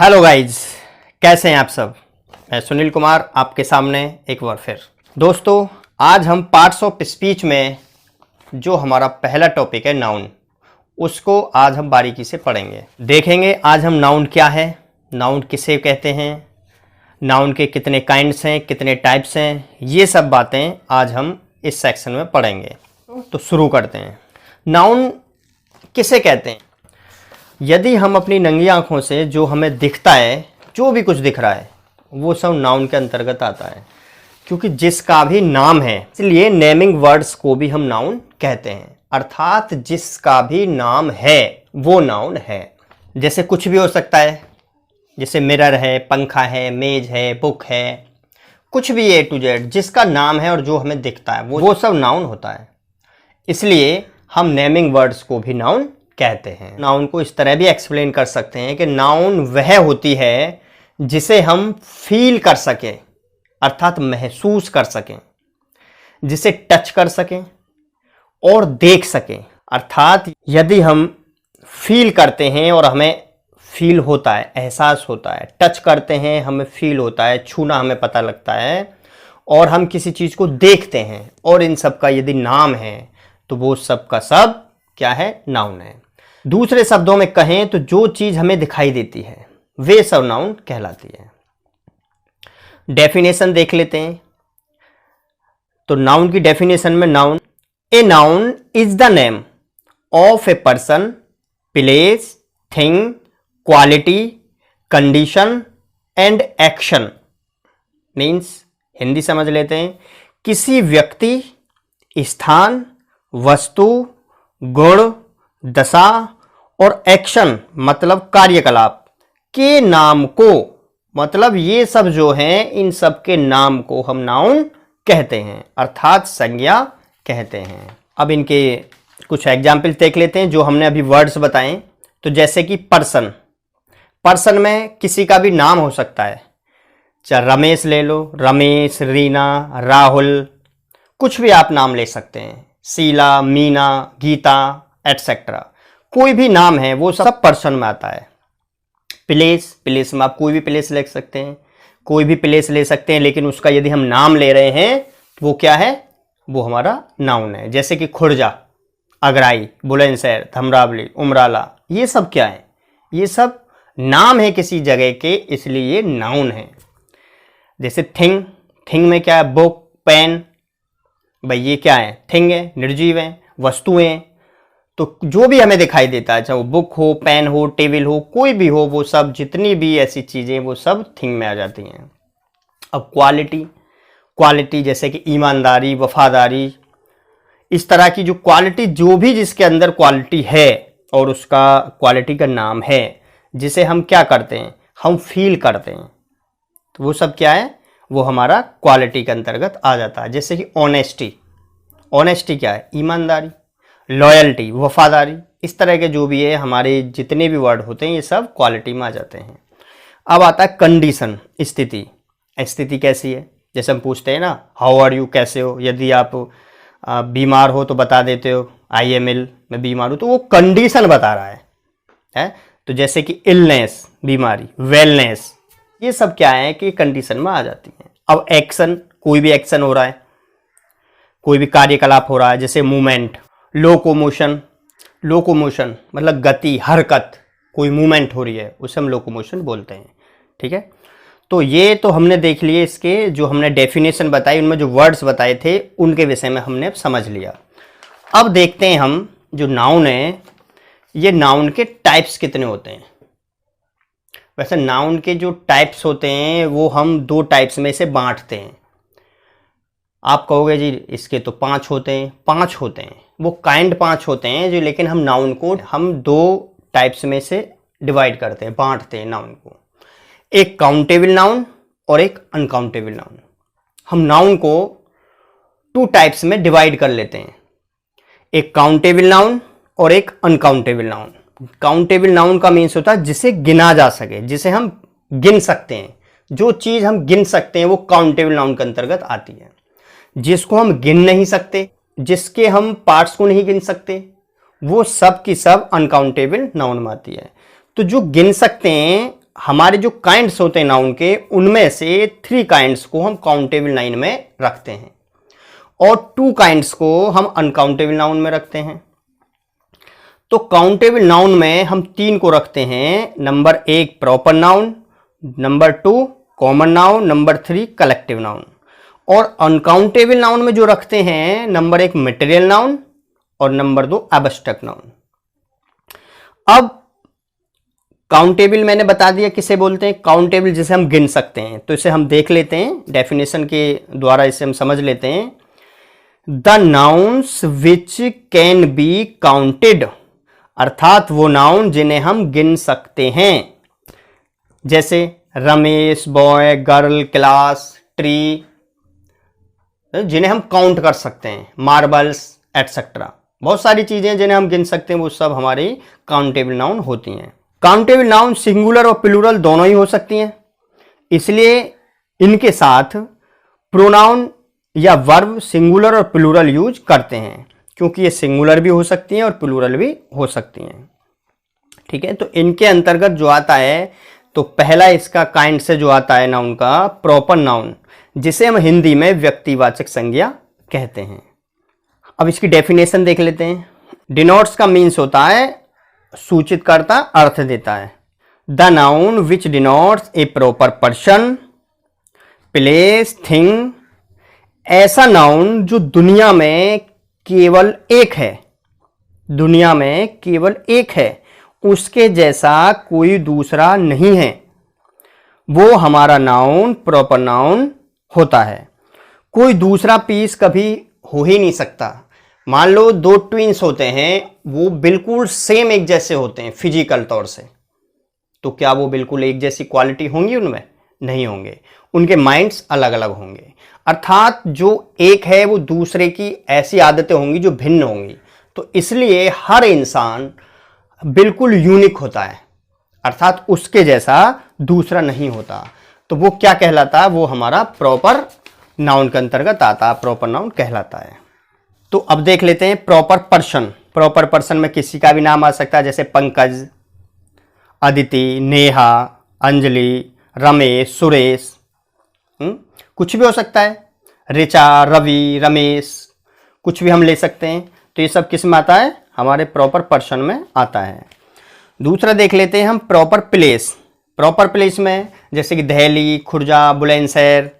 Hello guys, कैसे हैं आप सब। मैं सुनील कुमार आपके सामने एक बार फिर। दोस्तों, आज हम पार्ट्स ऑफ स्पीच में जो हमारा पहला टॉपिक है नाउन, उसको आज हम बारीकी से पढ़ेंगे। देखेंगे आज हम नाउन क्या है, नाउन किसे कहते हैं, नाउन के कितने काइंड्स हैं, कितने टाइप्स हैं, ये सब बातें आज हम इस सेक्शन में पढ़ेंगे। तो शुरू करते हैं। नाउन किसे कहते हैं? यदि हम अपनी नंगी आंखों से जो हमें दिखता है, जो भी कुछ दिख रहा है, वो सब नाउन के अंतर्गत आता है, क्योंकि जिसका भी नाम है, इसलिए नेमिंग वर्ड्स को भी हम नाउन कहते हैं। अर्थात जिसका भी नाम है वो नाउन है। जैसे कुछ भी हो सकता है, जैसे मिरर है, पंखा है, मेज है, बुक है, कुछ भी A to Z जिसका नाम है और जो हमें दिखता है वो सब नाउन होता है। इसलिए हम नेमिंग वर्ड्स को भी नाउन कहते हैं। नाउन को इस तरह भी एक्सप्लेन कर सकते हैं कि नाउन वह होती है जिसे हम फील कर सकें, अर्थात महसूस कर सकें, जिसे टच कर सकें और देख सकें। अर्थात यदि हम फील करते हैं और हमें फील होता है, एहसास होता है, टच करते हैं हमें फील होता है, छूना हमें पता लगता है, और हम किसी चीज़ को देखते हैं, और इन सब का यदि नाम है तो वो सब का सब क्या है? नाउन है। दूसरे शब्दों में कहें तो जो चीज़ हमें दिखाई देती है वे सब नाउन कहलाती है। डेफिनेशन देख लेते हैं। तो नाउन की डेफिनेशन में a noun is the name of a person, place, thing, quality, condition and action. Means Hindi समझ लेते हैं, किसी व्यक्ति, स्थान, वस्तु, गुण, दशा और एक्शन मतलब कार्यकलाप के नाम को, मतलब ये सब जो हैं इन सब के नाम को हम नाउन कहते हैं, अर्थात संज्ञा कहते हैं। अब इनके कुछ एग्जाम्पल देख लेते हैं जो हमने अभी वर्ड्स बताएं। तो जैसे कि पर्सन, पर्सन में किसी का भी नाम हो सकता है, चाहे रमेश ले लो, रमेश, रीना, राहुल, कुछ भी आप नाम ले सकते हैं, शीला, मीना, गीता एटसेट्रा। कोई भी नाम है वो सब पर्सन में आता है। प्लेस, प्लेस में आप कोई भी प्लेस ले सकते हैं, कोई भी प्लेस ले सकते हैं, लेकिन उसका यदि हम नाम ले रहे हैं तो वो क्या है? वो हमारा नाउन है। जैसे कि खुर्जा, अगराई, बुलंदशहर, धमरावली, उमराला, ये सब क्या है? ये सब नाम है किसी जगह के, इसलिए ये नाउन है। जैसे थिंग, थिंग में क्या है? बुक, पेन, भाई ये क्या है? थिंग है, निर्जीव है, वस्तुएं। तो जो भी हमें दिखाई देता है, चाहे वो बुक हो, पेन हो, टेबल हो, कोई भी हो, वो सब जितनी भी ऐसी चीज़ें वो सब थिंग में आ जाती हैं। अब क्वालिटी, क्वालिटी जैसे कि ईमानदारी, वफादारी, इस तरह की जो क्वालिटी, जो भी जिसके अंदर क्वालिटी है और उसका क्वालिटी का नाम है, जिसे हम क्या करते हैं? हम फील करते हैं, तो वो सब क्या है? वो हमारा क्वालिटी के अंतर्गत आ जाता है। जैसे कि ऑनेस्टी, ऑनेस्टी क्या है? ईमानदारी, लॉयल्टी, वफादारी, इस तरह के जो भी है हमारे जितने भी वर्ड होते हैं ये सब क्वालिटी में आ जाते हैं। अब आता है कंडीशन, स्थिति। स्थिति कैसी है? जैसे हम पूछते हैं ना, हाउ आर यू, कैसे हो? यदि आप बीमार हो तो बता देते हो आई एम इल, मैं बीमार हूँ, तो वो कंडीशन बता रहा है? तो जैसे कि इलनेस, बीमारी, वेलनेस, ये सब क्या है कि कंडीशन में आ जाती हैं। अब एक्शन, कोई भी एक्शन हो रहा है, कोई भी कार्यकलाप हो रहा है, जैसे मूवमेंट, लोकोमोशन, लोकोमोशन मतलब गति, हरकत, कोई मूवमेंट हो रही है उसे हम लोकोमोशन बोलते हैं। ठीक है, तो ये तो हमने देख लिए, इसके जो हमने डेफिनेशन बताई, उनमें जो वर्ड्स बताए थे उनके विषय में हमने अब समझ लिया। अब देखते हैं हम जो नाउन है, ये नाउन के टाइप्स कितने होते हैं। वैसे नाउन के जो टाइप्स होते हैं वो हम दो टाइप्स में से बांटते हैं। आप कहोगे जी इसके तो 5 होते हैं, 5 होते हैं, वो काइंड 5 होते हैं जो, लेकिन हम नाउन को हम 2 टाइप्स में से डिवाइड करते हैं, बांटते हैं नाउन को। एक काउंटेबल नाउन और एक अनकाउंटेबल नाउन। हम नाउन को 2 टाइप्स में डिवाइड कर लेते हैं, एक काउंटेबल नाउन और एक अनकाउंटेबल नाउन। काउंटेबल नाउन का मीन्स होता है जिसे गिना जा सके, जिसे हम गिन सकते हैं, जो चीज़ हम गिन सकते हैं वो काउंटेबल नाउन के अंतर्गत आती है। जिसको हम गिन नहीं सकते, जिसके हम पार्ट्स को नहीं गिन सकते, वो सब की सब अनकाउंटेबल नाउन में आती है। तो जो गिन सकते हैं हमारे जो काइंड्स होते हैं नाउन के, उनमें से 3 काइंड्स को हम काउंटेबल नाउन में रखते हैं और 2 काइंड्स को हम अनकाउंटेबल नाउन में रखते हैं। तो काउंटेबल नाउन में हम 3 को रखते हैं। Number 1 proper noun, number 2 common noun, number 3 collective noun. और अनकाउंटेबल नाउन में जो रखते हैं, नंबर 1 मटेरियल नाउन और नंबर 2 एब्स्ट्रैक्ट नाउन। अब काउंटेबल मैंने बता दिया किसे बोलते हैं। काउंटेबल जिसे हम गिन सकते हैं, तो इसे हम देख लेते हैं, डेफिनेशन के द्वारा इसे हम समझ लेते हैं। The nouns which can be counted, अर्थात वो नाउन जिन्हें हम गिन सकते हैं, जैसे Ramesh, boy, girl, class, tree, जिन्हें हम काउंट कर सकते हैं, मार्बल्स एटसेट्रा। बहुत सारी चीजें जिन्हें हम गिन सकते हैं, वो सब हमारी काउंटेबल नाउन होती हैं। काउंटेबल नाउन सिंगुलर और प्लूरल दोनों ही हो सकती हैं, इसलिए इनके साथ प्रोनाउन या वर्ब सिंगुलर और प्लूरल यूज करते हैं, क्योंकि ये सिंगुलर भी हो सकती हैं और प्लूरल भी हो सकती हैं। ठीक है, तो इनके अंतर्गत जो आता है, तो पहला इसका काइंड से जो आता है नाउन का, प्रॉपर नाउन, जिसे हम हिंदी में व्यक्तिवाचक संज्ञा कहते हैं। अब इसकी डेफिनेशन देख लेते हैं। डिनोट्स का मीन्स होता है सूचित करता, अर्थ देता है। The noun which denotes A proper person, place, thing, ऐसा नाउन जो दुनिया में केवल एक है, दुनिया में केवल एक है, उसके जैसा कोई दूसरा नहीं है, वो हमारा नाउन प्रॉपर नाउन होता है। कोई दूसरा पीस कभी हो ही नहीं सकता। मान लो 2 ट्विंस होते हैं, वो बिल्कुल सेम एक जैसे होते हैं फिजिकल तौर से, तो क्या वो बिल्कुल एक जैसी क्वालिटी होंगी उनमें? नहीं होंगे, उनके माइंड्स अलग अलग होंगे। अर्थात जो एक है वो दूसरे की ऐसी आदतें होंगी जो भिन्न होंगी। तो इसलिए हर इंसान बिल्कुल यूनिक होता है, अर्थात उसके जैसा दूसरा नहीं होता। तो वो क्या कहलाता है? वो हमारा प्रॉपर नाउन के अंतर्गत आता, प्रॉपर नाउन कहलाता है। तो अब देख लेते हैं प्रॉपर पर्सन। प्रॉपर पर्सन में किसी का भी नाम आ सकता है, जैसे पंकज, अदिति, नेहा, अंजलि, रमेश, सुरेश, कुछ भी हो सकता है, ऋचा, रवि, रमेश, कुछ भी हम ले सकते हैं। तो ये सब किस में आता है? हमारे प्रॉपर पर्सन में आता है। दूसरा देख लेते हैं हम प्रॉपर प्लेस। प्रॉपर प्लेस में जैसे कि दिल्ली, खुर्जा, बुलंदशहर,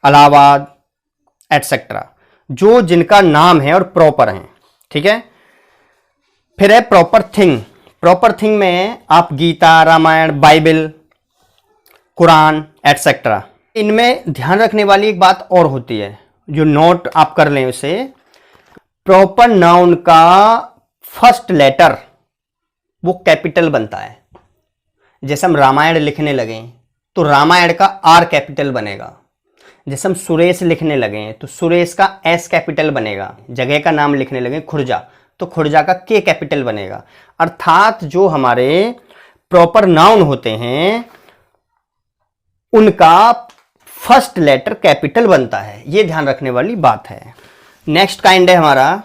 इलाहाबाद एटसेट्रा, जो जिनका नाम है और प्रॉपर हैं। ठीक है, फिर है प्रॉपर थिंग। प्रॉपर थिंग में आप गीता, रामायण, बाइबल, कुरान एटसेट्रा। इनमें ध्यान रखने वाली एक बात और होती है, जो नोट आप कर लें उसे, प्रॉपर नाउन का फर्स्ट लेटर वो कैपिटल बनता है। जैसे हम रामायण लिखने लगे तो रामायण का आर कैपिटल बनेगा। जैसे हम सुरेश लिखने लगे तो सुरेश का एस कैपिटल बनेगा। जगह का नाम लिखने लगे खुर्जा, तो खुर्जा का के कैपिटल बनेगा। अर्थात जो हमारे प्रॉपर नाउन होते हैं उनका फर्स्ट लेटर कैपिटल बनता है, ये ध्यान रखने वाली बात है। नेक्स्ट काइंड है हमारा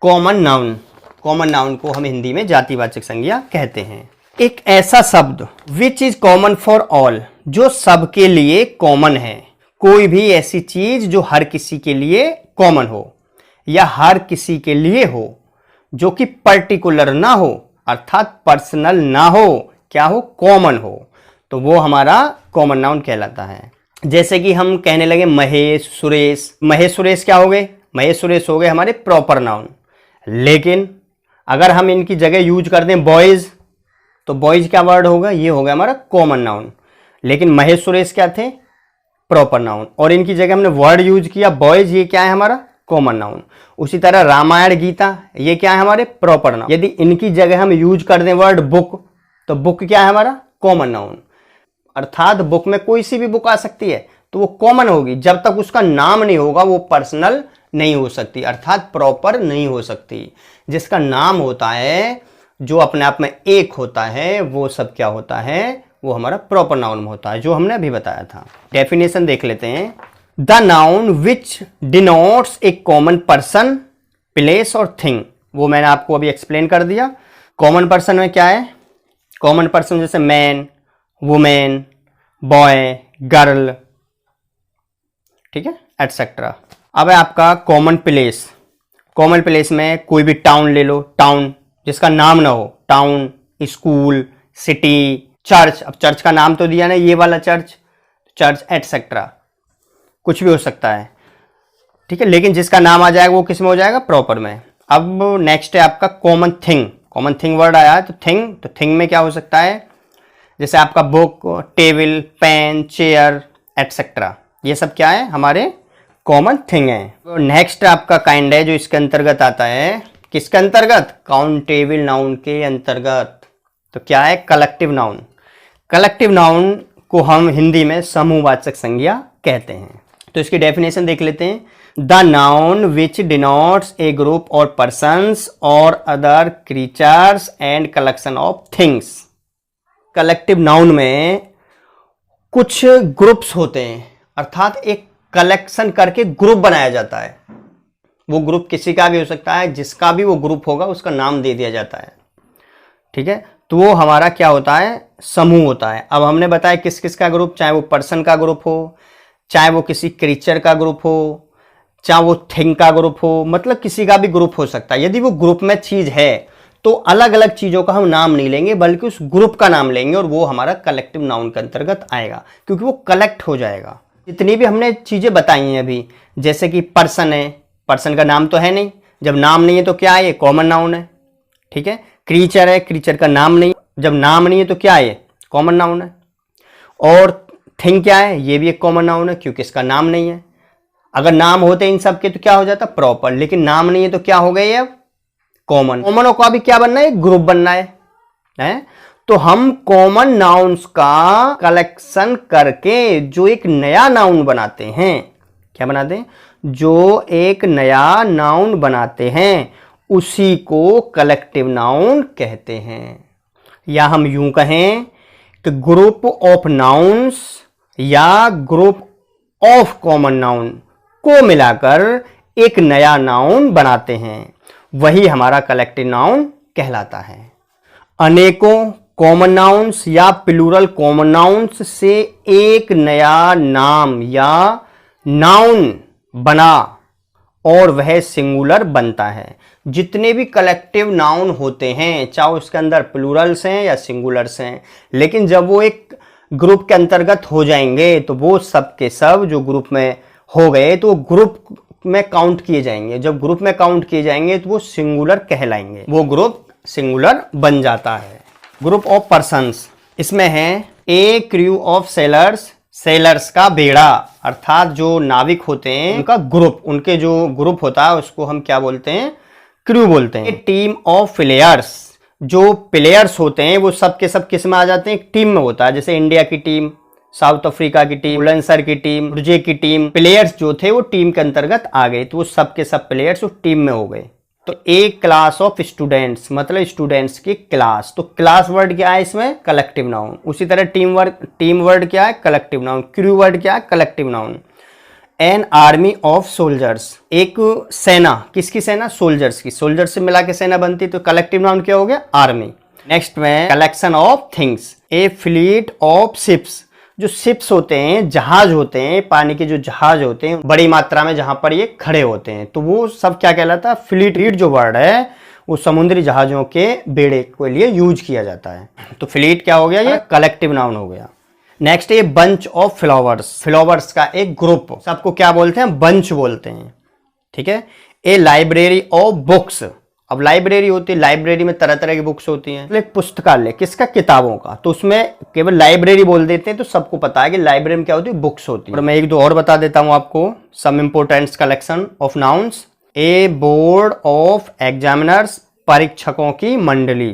कॉमन नाउन। कॉमन नाउन को हम हिंदी में जातिवाचक संज्ञा कहते हैं। एक ऐसा शब्द which is common for all, जो सबके लिए कॉमन है। कोई भी ऐसी चीज जो हर किसी के लिए कॉमन हो या हर किसी के लिए हो, जो कि पर्टिकुलर ना हो, अर्थात पर्सनल ना हो, क्या हो? कॉमन हो, तो वो हमारा कॉमन नाउन कहलाता है। जैसे कि हम कहने लगे महेश, सुरेश। महेश सुरेश क्या हो गए? महेश सुरेश हो गए हमारे प्रॉपर नाउन। लेकिन अगर हम इनकी जगह यूज कर दें बॉयज, तो बॉयज क्या वर्ड होगा? ये होगा हमारा कॉमन नाउन। लेकिन महेश सुरेश क्या थे? Proper noun. और इनकी जगह हमने वर्ड यूज किया बॉयज, ये क्या है? हमारा कॉमन नाउन। उसी तरह रामायण, गीता, ये क्या है? हमारे प्रॉपर नाउन। यदि इनकी जगह हम यूज कर दें वर्ड बुक, तो बुक क्या है? हमारा कॉमन नाउन। अर्थात बुक में कोई सी भी बुक आ सकती है, तो वो कॉमन होगी। जब तक उसका नाम नहीं होगा वो पर्सनल नहीं हो सकती, अर्थात प्रॉपर नहीं हो सकती। जिसका नाम होता है, जो अपने आप में एक होता है, वो सब क्या होता है? वो हमारा प्रॉपर नाउन में होता है, जो हमने अभी बताया था। डेफिनेशन देख लेते हैं। The noun which denotes A common person, place और थिंग, वो मैंने आपको अभी एक्सप्लेन कर दिया। कॉमन पर्सन में क्या है? कॉमन पर्सन जैसे मैन, वुमेन, बॉय, गर्ल, ठीक है, एटसेट्रा। अब है आपका कॉमन प्लेस। कॉमन प्लेस में कोई भी टाउन ले लो, टाउन जिसका नाम ना हो, टाउन, स्कूल, सिटी, चर्च। अब चर्च का नाम तो दिया ना, ये वाला चर्च, चर्च एटसेट्रा, कुछ भी हो सकता है, ठीक है, लेकिन जिसका नाम आ जाएगा वो किस में हो जाएगा, प्रॉपर में। अब नेक्स्ट है आपका common thing. Common thing word आया है तो थिंग में क्या हो सकता है, जैसे आपका book, table, pen, chair etcetera, ये सब क्या है, हमारे कॉमन थिंग है। नेक्स्ट आपका काइंड है जो इसके अंतर्गत आता है, किसके अंतर्गत, काउंटेबल नाउन के अंतर्गत। तो क्या है, कलेक्टिव नाउन। कलेक्टिव नाउन को हम हिंदी में समूहवाचक संज्ञा कहते हैं। तो इसकी डेफिनेशन देख लेते हैं। The noun which denotes A group और पर्सन्स और other creatures and collection of things. Collective noun में कुछ ग्रुप्स होते हैं, अर्थात एक कलेक्शन करके ग्रुप बनाया जाता है। वो ग्रुप किसी का भी हो सकता है, जिसका भी वो ग्रुप होगा उसका नाम दे दिया जाता है, ठीक है। तो वो हमारा क्या होता है, समूह होता है। अब हमने बताया किस किस का ग्रुप, चाहे वो पर्सन का ग्रुप हो, चाहे वो किसी क्रीचर का ग्रुप हो, चाहे वो थिंग का ग्रुप हो, मतलब किसी का भी ग्रुप हो सकता है। यदि वो ग्रुप में चीज है तो अलग अलग चीजों का हम नाम नहीं लेंगे, बल्कि उस ग्रुप का नाम लेंगे और वो हमारा कलेक्टिव नाउन के अंतर्गत आएगा, क्योंकि वो कलेक्ट हो जाएगा। जितनी भी हमने चीजें बताई हैं अभी, जैसे कि पर्सन है, पर्सन का नाम तो है नहीं, जब नाम नहीं है तो क्या है, ये कॉमन नाउन है, ठीक है। क्रीचर है, क्रीचर का नाम नहीं, जब नाम नहीं है तो क्या है, कॉमन नाउन है। और थिंग क्या है, ये भी एक कॉमन नाउन है, क्योंकि इसका नाम नहीं है। अगर नाम होते इन सब के तो क्या हो जाता, प्रॉपर, लेकिन नाम नहीं है तो क्या हो गए, अब कॉमन। कॉमनों का भी क्या बनना है, ग्रुप बनना है? तो हम कॉमन नाउन्स का कलेक्शन करके जो एक नया नाउन बनाते हैं, क्या बनाते हैं, जो एक नया नाउन बनाते हैं उसी को कलेक्टिव नाउन कहते हैं। या हम यूं कहें कि ग्रुप ऑफ नाउन्स या ग्रुप ऑफ कॉमन नाउन को मिलाकर एक नया नाउन बनाते हैं, वही हमारा कलेक्टिव नाउन कहलाता है। अनेकों कॉमन नाउन्स या प्लूरल कॉमन नाउन्स से एक नया नाम या नाउन बना और वह सिंगुलर बनता है। जितने भी कलेक्टिव नाउन होते हैं, चाहे उसके अंदर प्लूरल्स हैं या सिंगुलर्स हैं, लेकिन जब वो एक ग्रुप के अंतर्गत हो जाएंगे तो वो सब के सब जो ग्रुप में हो गए तो ग्रुप में काउंट किए जाएंगे। जब ग्रुप में काउंट किए जाएंगे तो वो सिंगुलर कहलाएंगे, वो ग्रुप सिंगुलर बन जाता है। ग्रुप ऑफ पर्सन्स, इसमें है ए क्रू ऑफ सेलर्स, सेलर्स का बेड़ा, अर्थात जो नाविक होते हैं उनका ग्रुप, उनके जो ग्रुप होता है उसको हम क्या बोलते हैं, क्रू बोलते हैं। टीम ऑफ प्लेयर्स, जो प्लेयर्स होते हैं वो सब के सब किस में आ जाते हैं, एक टीम में होता है। जैसे इंडिया की टीम, साउथ अफ्रीका की टीम, बुलंदशहर की टीम, रुजे की टीम, प्लेयर्स जो थे वो टीम के अंतर्गत आ गए, तो वो सब के सब प्लेयर्स उस टीम में हो गए। तो एक क्लास ऑफ स्टूडेंट्स, मतलब स्टूडेंट्स की क्लास, तो क्लास वर्ड क्या है इसमें, कलेक्टिव नाउन। उसी तरह टीम वर्ड क्या है, कलेक्टिव नाउन। क्रू वर्ड क्या है, collective noun. An army of soldiers, एक सेना, किसकी सेना, सोल्जर्स की, सोल्जर्स से मिला के सेना बनती, तो कलेक्टिव नाउन क्या हो गया, आर्मी। नेक्स्ट में collection of things, A fleet of ships, जो शिप्स होते हैं, जहाज होते हैं, पानी के जो जहाज होते हैं बड़ी मात्रा में जहां पर ये खड़े होते हैं, तो वो सब क्या कहलाता है, फ्लीट। फ्लीट जो वर्ड है वो समुद्री जहाजों के बेड़े के लिए यूज किया जाता है। तो फ्लीट क्या हो गया, ये कलेक्टिव नाउन हो गया। नेक्स्ट ये बंच ऑफ फ्लावर्स, फ्लावर्स का एक ग्रुप, सबको क्या बोलते हैं, बंच बोलते हैं, ठीक है। ए लाइब्रेरी ऑफ बुक्स, अब लाइब्रेरी होती है, लाइब्रेरी में तरह तरह की बुक्स होती हैं। एक पुस्तकालय किसका, किताबों का, तो उसमें केवल लाइब्रेरी बोल देते हैं तो सबको पता है कि लाइब्रेरी में क्या होती है, बुक्स होती है। और मैं एक दो और बता देता हूं आपको, some important collection of nouns. A board of examiners, परीक्षकों की मंडली।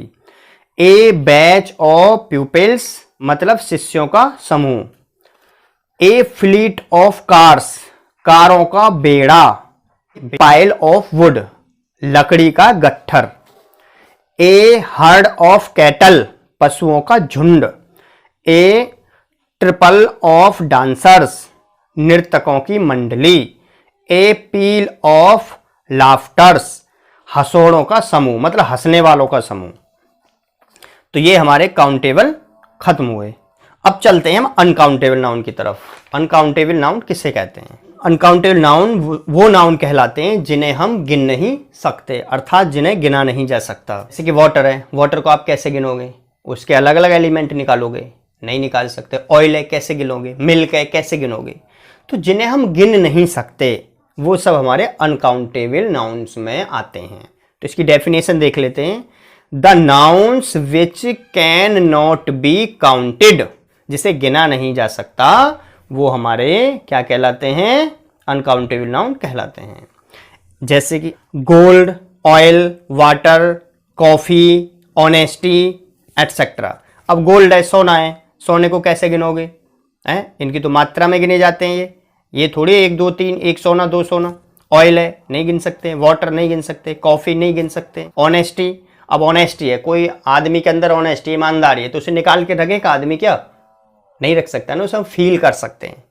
ए बैच ऑफ प्यूपिल्स, मतलब शिष्यों का समूह। ए फ्लीट ऑफ कार्स, कारों का बेड़ा। पाइल ऑफ वुड, लकड़ी का गट्ठर। ए हर्ड ऑफ कैटल, पशुओं का झुंड। ए ट्रिपल ऑफ डांसर्स, नर्तकों की मंडली। ए पील ऑफ लाफ्टर्स, हंसोड़ों का समूह, मतलब हंसने वालों का समूह। तो ये हमारे काउंटेबल खत्म हुए। अब चलते हैं हम अनकाउंटेबल नाउन की तरफ। अनकाउंटेबल नाउन किसे कहते हैं? अनकाउंटेबल नाउन वो नाउन कहलाते हैं जिन्हें हम गिन नहीं सकते, अर्थात जिन्हें गिना नहीं जा सकता। जैसे कि वाटर है, वाटर को आप कैसे गिनोगे? उसके अलग अलग एलिमेंट निकालोगे, नहीं निकाल सकते। ऑयल है, कैसे गिनोगे? मिल्क है, कैसे गिनोगे? तो जिन्हें हम गिन नहीं सकते वो सब हमारे अनकाउंटेबल नाउन्स में आते हैं। तो इसकी डेफिनेशन देख लेते हैं। The nouns which can not be counted, जिसे गिना नहीं जा सकता, वो हमारे क्या कहलाते हैं? अनकाउंटेबल नाउन कहलाते हैं। जैसे कि gold, oil, water, coffee, honesty etcetera. अब गोल्ड है, सोना है, सोने को कैसे गिनोगे? इनकी तो मात्रा में गिने जाते हैं। ये थोड़ी 1 2 3, 1 सोना 2 सोना। ऑयल है, नहीं गिन सकते। वाटर नहीं गिन सकते। कॉफी नहीं गिन सकते। ऑनेस्टी, अब ऑनेस्टी है, कोई आदमी के अंदर ऑनेस्टी, ईमानदारी है, तो उसे निकाल के रखेगा आदमी? क्या नहीं रख सकता ना, उसे हम फील कर सकते हैं,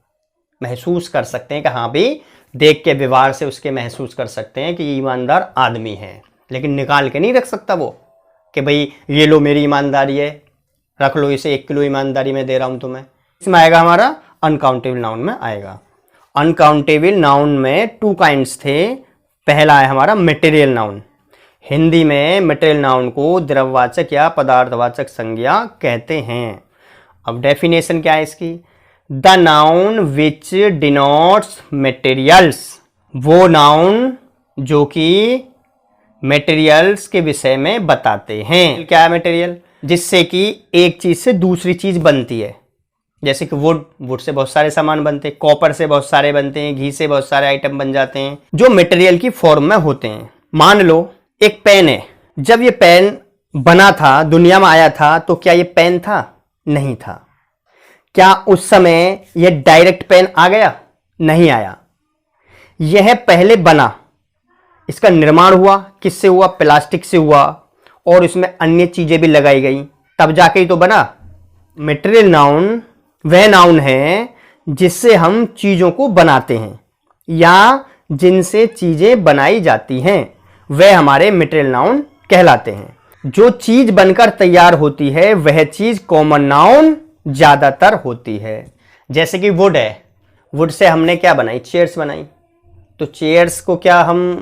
महसूस कर सकते हैं कि हाँ भाई, देख के व्यवहार से उसके महसूस कर सकते हैं कि ये ईमानदार आदमी है। लेकिन निकाल के नहीं रख सकता वो कि भाई ये लो मेरी ईमानदारी है, रख लो इसे, 1 किलो ईमानदारी में दे रहा हूं तुम्हें। इसमें आएगा हमारा अनकाउंटेबल नाउन में आएगा। अनकाउंटेबल नाउन में 2 काइंड्स थे। पहला है हमारा मटेरियल नाउन। हिंदी में मटेरियल नाउन को द्रव्यवाचक या पदार्थवाचक संज्ञा कहते हैं। अब डेफिनेशन क्या है इसकी? The noun which denotes materials, वो नाउन जो कि मटेरियल्स के विषय में बताते हैं। क्या है मटेरियल? जिससे कि एक चीज से दूसरी चीज बनती है। जैसे कि वुड से बहुत सारे सामान बनते हैं, कॉपर से बहुत सारे बनते हैं, घी से बहुत सारे आइटम बन जाते हैं जो मटेरियल की फॉर्म में होते हैं। मान लो एक पेन है, जब ये पेन बना था, दुनिया में आया था, तो क्या ये पेन था? नहीं था। क्या उस समय ये डायरेक्ट पेन आ गया? नहीं आया। यह पहले बना, इसका निर्माण हुआ, किससे हुआ? प्लास्टिक से हुआ, और इसमें अन्य चीजें भी लगाई गई, तब जाके ही तो बना। मटेरियल नाउन वह नाउन है जिससे हम चीजों को बनाते हैं या जिनसे चीजें बनाई जाती हैं, वह हमारे मटेरियल नाउन कहलाते हैं। जो चीज बनकर तैयार होती है वह चीज कॉमन नाउन ज्यादातर होती है। जैसे कि वुड है, वुड से हमने क्या बनाई? चेयर्स बनाई। तो चेयर्स को क्या हम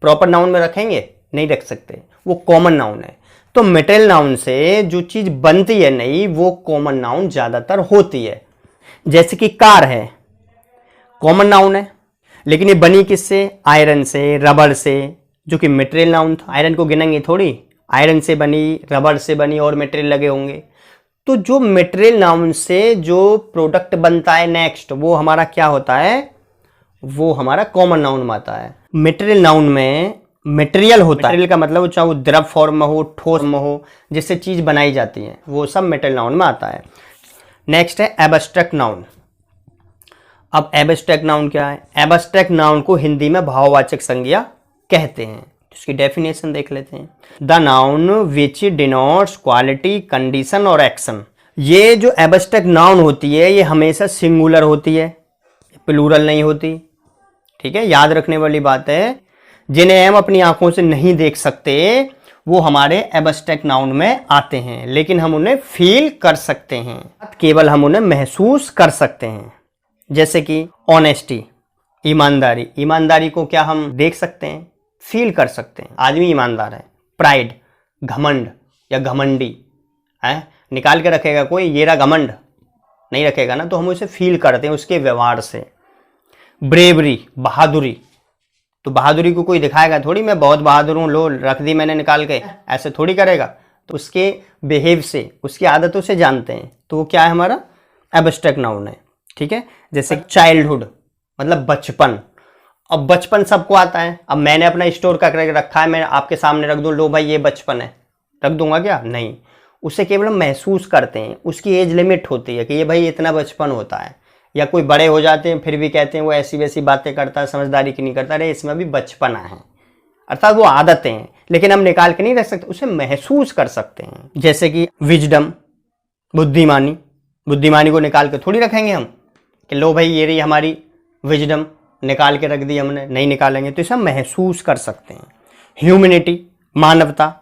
प्रॉपर नाउन में रखेंगे? नहीं रख सकते, वो कॉमन नाउन है। तो मटेरियल नाउन से जो चीज बनती है नई, वो कॉमन नाउन ज्यादातर होती है। जैसे कि कार है, कॉमन नाउन है, लेकिन ये बनी किससे? आयरन से, रबर से, जो कि मटेरियल नाउन था। आयरन को गिनेंगे थोड़ी, आयरन से बनी, रबर से बनी, और मटेरियल लगे होंगे। तो जो मटेरियल नाउन से जो प्रोडक्ट बनता है नेक्स्ट, वो हमारा क्या होता है? वो हमारा कॉमन नाउन में आता है। मटेरियल नाउन में मटेरियल होता है, मटेरियल का मतलब चाहे वो द्रव फॉर्म में हो, ठोस में हो, जिससे चीज बनाई जाती है, वो सब मटेरियल नाउन में आता है। नेक्स्ट है एब्स्ट्रैक्ट नाउन। अब एब्स्ट्रैक्ट नाउन क्या है? एब्स्ट्रैक्ट नाउन को हिंदी में भाववाचक संज्ञा कहते हैं। इसकी डेफिनेशन देख लेते हैं। The noun which denotes quality, condition और एक्शन। ये जो एब्स्ट्रैक्ट नाउन होती है ये हमेशा सिंगुलर होती है, प्लूरल नहीं होती। ठीक है, याद रखने वाली बात है। जिन्हें हम अपनी आंखों से नहीं देख सकते वो हमारे एब्स्ट्रैक्ट नाउन में आते हैं, लेकिन हम उन्हें फील कर सकते हैं, केवल हम उन्हें महसूस कर सकते हैं। जैसे कि ऑनेस्टी, ईमानदारी। ईमानदारी को क्या हम देख सकते हैं? फील कर सकते हैं, आदमी ईमानदार है। प्राइड, घमंड या घमंडी है, निकाल के रखेगा कोई ये रहा घमंड? नहीं रखेगा ना, तो हम उसे फील करते हैं उसके व्यवहार से। ब्रेवरी, बहादुरी, तो बहादुरी को कोई दिखाएगा थोड़ी, मैं बहुत बहादुर हूँ, लो रख दी मैंने निकाल के, ऐसे थोड़ी करेगा। तो उसके बिहेव से, उसकी आदतों से जानते हैं, तो वो क्या है? हमारा एब्स्ट्रैक्ट नाउन है। ठीक है, जैसे चाइल्डहुड मतलब बचपन। अब बचपन सबको आता है। अब मैंने अपना स्टोर करके रखा है, मैं आपके सामने रख दूं, लो भाई ये बचपन है, रख दूंगा क्या? नहीं, उसे केवल महसूस करते हैं। उसकी एज लिमिट होती है कि ये भाई इतना बचपन होता है। या कोई बड़े हो जाते हैं फिर भी कहते हैं वो ऐसी वैसी बातें करता है, समझदारी की नहीं करता, अरे इसमें भी बचपना है, अर्थात वो आदतें हैं, लेकिन हम निकाल के नहीं रख सकते, उसे महसूस कर सकते हैं। जैसे कि विजडम, बुद्धिमानी। बुद्धिमानी को निकाल के थोड़ी रखेंगे हम कि लो भाई ये रही हमारी विजडम, निकाल के रख दी हमने, नहीं निकालेंगे। तो इसे हम महसूस कर सकते हैं। ह्यूमैनिटी, मानवता,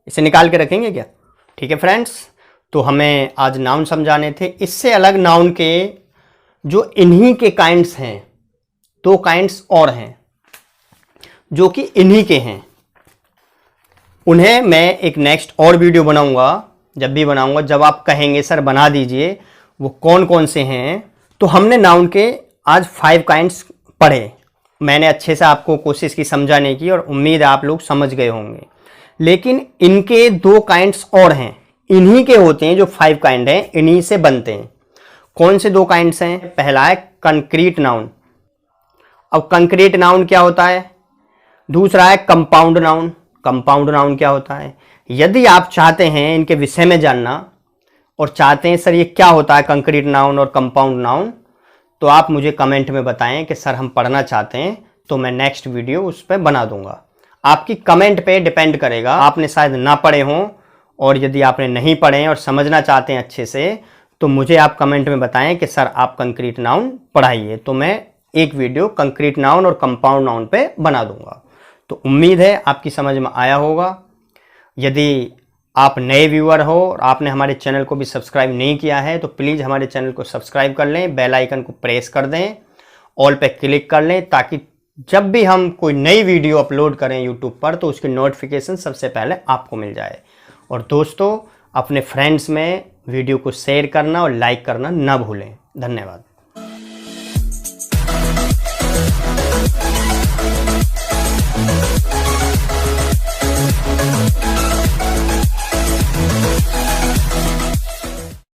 इसे निकाल के रखेंगे क्या? ठीक है फ्रेंड्स, तो हमें आज नाउन समझाने थे। इससे अलग नाउन के जो इन्हीं के काइंड्स हैं, 2 काइंड्स और हैं जो कि इन्हीं के हैं, उन्हें मैं एक नेक्स्ट और वीडियो बनाऊंगा। जब भी बनाऊंगा, जब आप कहेंगे सर बना दीजिए, वो कौन कौन से हैं। तो हमने नाउन के आज 5 काइंड्स पढ़े। मैंने अच्छे से आपको कोशिश की समझाने की और उम्मीद है आप लोग समझ गए होंगे। लेकिन इनके 2 काइंड्स और हैं, इन्हीं के होते हैं। जो 5 काइंड हैं इन्हीं से बनते हैं। कौन से 2 काइंड्स हैं? पहला है कंक्रीट नाउन। अब कंक्रीट नाउन क्या होता है? दूसरा है कंपाउंड नाउन। कंपाउंड नाउन क्या होता है? यदि आप चाहते हैं इनके विषय में जानना और चाहते हैं सर ये क्या होता है कंक्रीट नाउन और कंपाउंड नाउन, तो आप मुझे कमेंट में बताएं कि सर हम पढ़ना चाहते हैं, तो मैं नेक्स्ट वीडियो उस पर बना दूंगा। आपकी कमेंट पे डिपेंड करेगा। आपने शायद ना पढ़े हों, और यदि आपने नहीं पढ़े हैं और समझना चाहते हैं अच्छे से, तो मुझे आप कमेंट में बताएं कि सर आप कंक्रीट नाउन पढ़ाइए, तो मैं एक वीडियो कंक्रीट नाउन और कंपाउंड नाउन पे बना दूंगा। तो उम्मीद है आपकी समझ में आया होगा। यदि आप नए व्यूअर हो और आपने हमारे चैनल को भी सब्सक्राइब नहीं किया है, तो प्लीज़ हमारे चैनल को सब्सक्राइब कर लें, बेल आइकन को प्रेस कर दें, ऑल पे क्लिक कर लें, ताकि जब भी हम कोई नई वीडियो अपलोड करें यूट्यूब पर तो उसकी नोटिफिकेशन सबसे पहले आपको मिल जाए। और दोस्तों, अपने फ्रेंड्स में वीडियो को शेयर करना और लाइक करना ना भूलें। धन्यवाद।